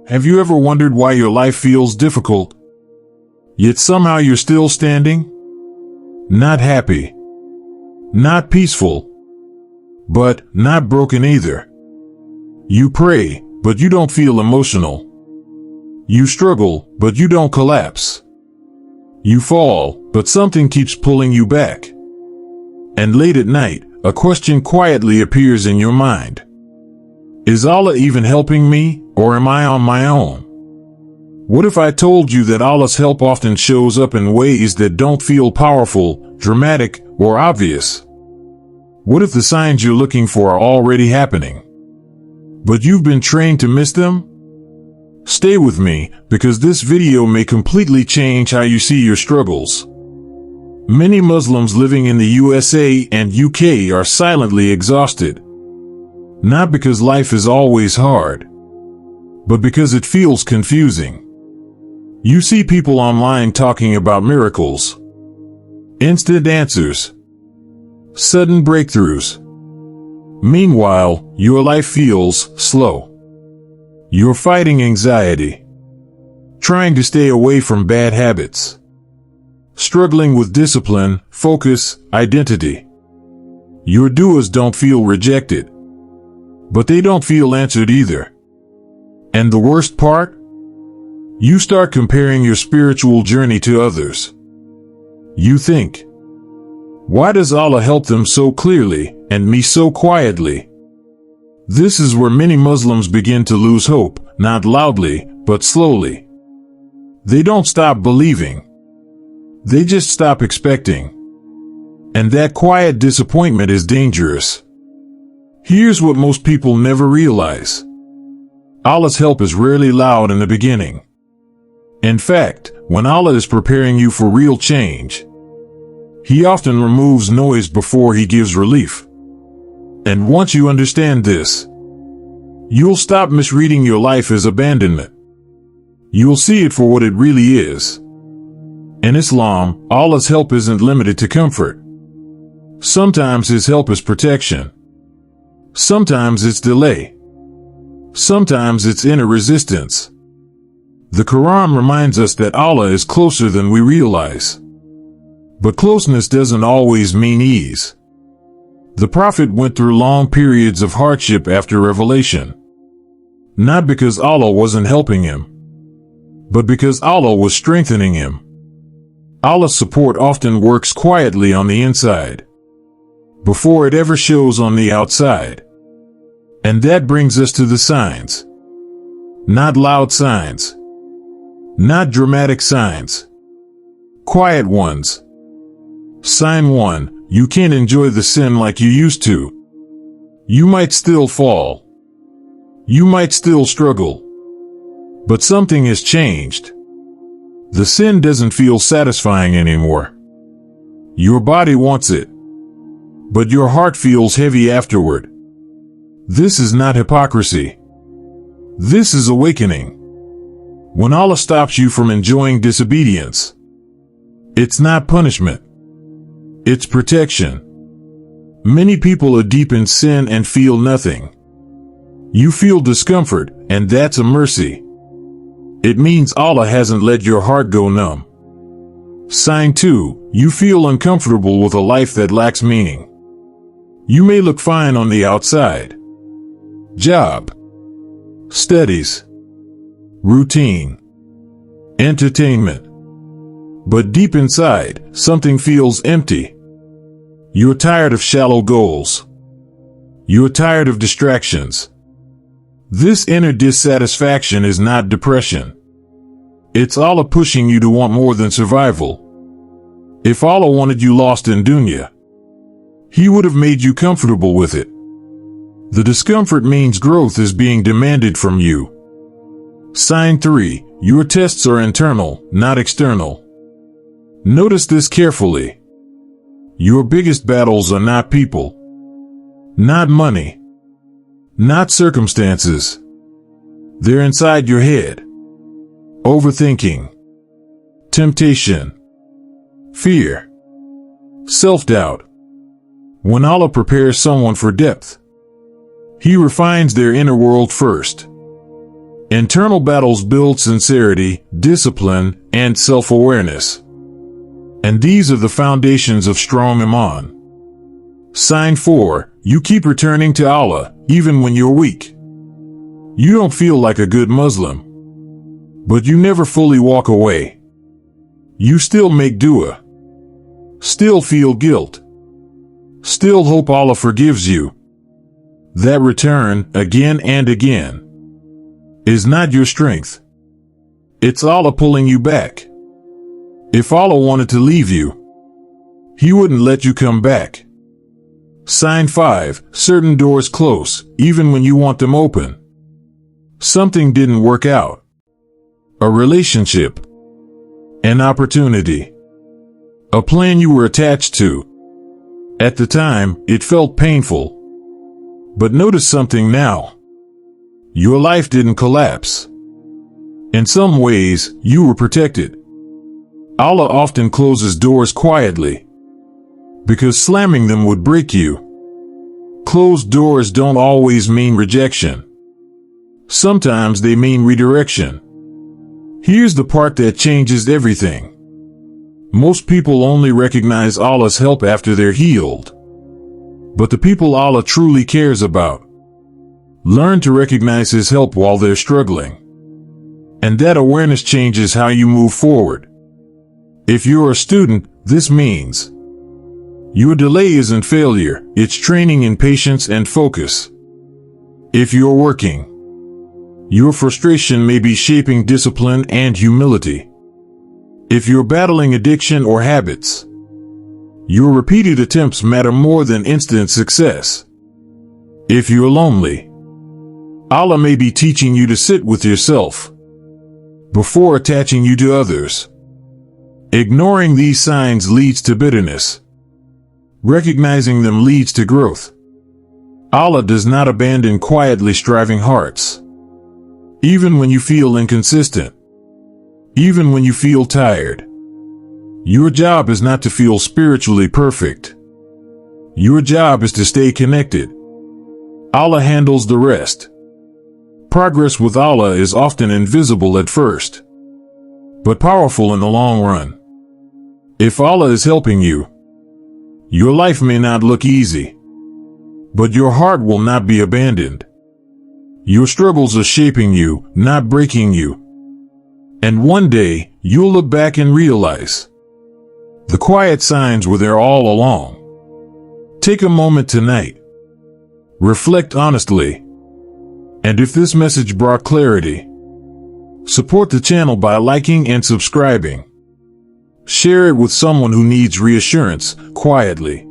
have you ever wondered why your life feels difficult, yet somehow you're still standing? Not happy, not peaceful, but not broken either. You pray, but you don't feel emotional. You struggle, but you don't collapse. You fall, but something keeps pulling you back. And late at night, a question quietly appears in your mind. Is Allah even helping me, or am I on my own? What if I told you that Allah's help often shows up in ways that don't feel powerful, dramatic, or obvious? What if the signs you're looking for are already happening, but you've been trained to miss them? Stay with me, because this video may completely change how you see your struggles. Many Muslims living in the USA and UK are silently exhausted. Not because life is always hard, but because it feels confusing. You see people online talking about miracles, instant answers, sudden breakthroughs. Meanwhile, your life feels slow. You're fighting anxiety, trying to stay away from bad habits, struggling with discipline, focus, identity. Your duas don't feel rejected, but they don't feel answered either. And the worst part? You start comparing your spiritual journey to others. You think, why does Allah help them so clearly, and me so quietly? This is where many Muslims begin to lose hope, not loudly, but slowly. They don't stop believing. They just stop expecting. And that quiet disappointment is dangerous. Here's what most people never realize. Allah's help is rarely loud in the beginning. In fact, when Allah is preparing you for real change, He often removes noise before He gives relief. And once you understand this, you'll stop misreading your life as abandonment. You'll see it for what it really is. In Islam, Allah's help isn't limited to comfort. Sometimes His help is protection. Sometimes it's delay. Sometimes it's inner resistance. The Quran reminds us that Allah is closer than we realize. But closeness doesn't always mean ease. The Prophet went through long periods of hardship after revelation. Not because Allah wasn't helping him, but because Allah was strengthening him. Allah's support often works quietly on the inside, before it ever shows on the outside. And that brings us to the signs. Not loud signs. Not dramatic signs. Quiet ones. Sign 1. You can't enjoy the sin like you used to. You might still fall. You might still struggle. But something has changed. The sin doesn't feel satisfying anymore. Your body wants it, but your heart feels heavy afterward. This is not hypocrisy. This is awakening. When Allah stops you from enjoying disobedience, it's not punishment. It's protection. Many people are deep in sin and feel nothing. You feel discomfort, and that's a mercy. It means Allah hasn't let your heart go numb. Sign 2. You feel uncomfortable with a life that lacks meaning. You may look fine on the outside. Job, studies, routine, entertainment. But deep inside, something feels empty. You're tired of shallow goals. You're tired of distractions. This inner dissatisfaction is not depression. It's Allah pushing you to want more than survival. If Allah wanted you lost in dunya, He would have made you comfortable with it. The discomfort means growth is being demanded from you. Sign 3. Your tests are internal, not external. Notice this carefully. Your biggest battles are not people, not money, not circumstances. They're inside your head. Overthinking, temptation, fear, self-doubt. When Allah prepares someone for depth, He refines their inner world first. Internal battles build sincerity, discipline, and self-awareness. And these are the foundations of strong Iman. Sign 4. You keep returning to Allah, even when you're weak. You don't feel like a good Muslim, but you never fully walk away. You still make dua, still feel guilt, still hope Allah forgives you. That return, again and again, is not your strength. It's Allah pulling you back. If Allah wanted to leave you, He wouldn't let you come back. Sign 5. Certain doors close, even when you want them open. Something didn't work out. A relationship. An opportunity. A plan you were attached to. At the time, it felt painful. But notice something now. Your life didn't collapse. In some ways, you were protected. Allah often closes doors quietly, because slamming them would break you. Closed doors don't always mean rejection. Sometimes they mean redirection. Here's the part that changes everything. Most people only recognize Allah's help after they're healed. But the people Allah truly cares about learn to recognize His help while they're struggling. And that awareness changes how you move forward. If you're a student, this means your delay isn't failure, it's training in patience and focus. If you're working, your frustration may be shaping discipline and humility. If you're battling addiction or habits, your repeated attempts matter more than instant success. If you're lonely, Allah may be teaching you to sit with yourself before attaching you to others. Ignoring these signs leads to bitterness. Recognizing them leads to growth. Allah does not abandon quietly striving hearts. Even when you feel inconsistent, even when you feel tired, your job is not to feel spiritually perfect. Your job is to stay connected. Allah handles the rest. Progress with Allah is often invisible at first, but powerful in the long run. If Allah is helping you, your life may not look easy, but your heart will not be abandoned. Your struggles are shaping you, not breaking you. And one day, you'll look back and realize the quiet signs were there all along. Take a moment tonight. Reflect honestly. And if this message brought clarity, support the channel by liking and subscribing. Share it with someone who needs reassurance quietly.